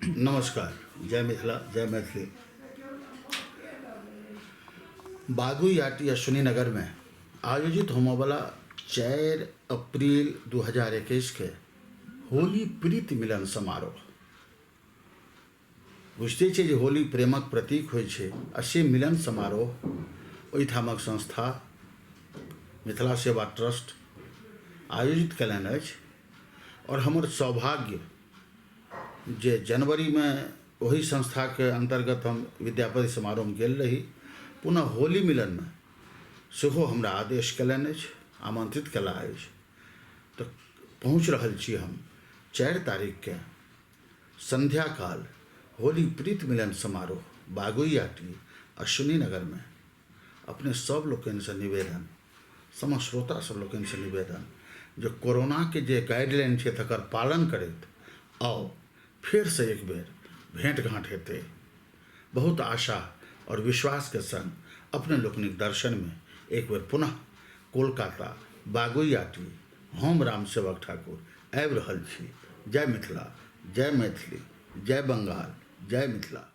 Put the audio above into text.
नमस्कार। जय मिथिला, जय मैथिली। बागुई अश्विनी नगर में आयोजित होने वाला 4 अप्रैल 2021 के होली प्रीति मिलन समारोह बुझते छे जे होली प्रेमक प्रतीक होइ छे। आ से मिलन समारोह ओहिठामक संस्था मिथिला सेवा ट्रस्ट आयोजित कयलनि अछि। और हमर सौभाग्य जे जनवरी में वही संस्था के अंतर्गत हम विद्यापति समारोह में गेल रही। पुनः होली मिलन में सेहो हमरा आदेश कयलनि अछि, आमंत्रित कयला अछि। तो पहुँच रहल छी हम 4 तारीख के संध्या काल होली प्रीत मिलन समारोह बागुई अश्विनी नगर में। अपने सब लोकनि से निवेदन, समस्त श्रोता सब लोकनि से निवेदन जो कोरोना के जे गाइडलाइन छै तकर पालन करैत आओ, फिर से एक बेर भेंट घाँट हेतै। बहुत आशा और विश्वास के संग अपने लोकनिक दर्शन में एक बेर पुनः कोलकाता बागुई हम राम सेवक ठाकुर आबि रहल छी। जय मिथिला, जय मैथिली, जय बंगाल, जय मिथिला।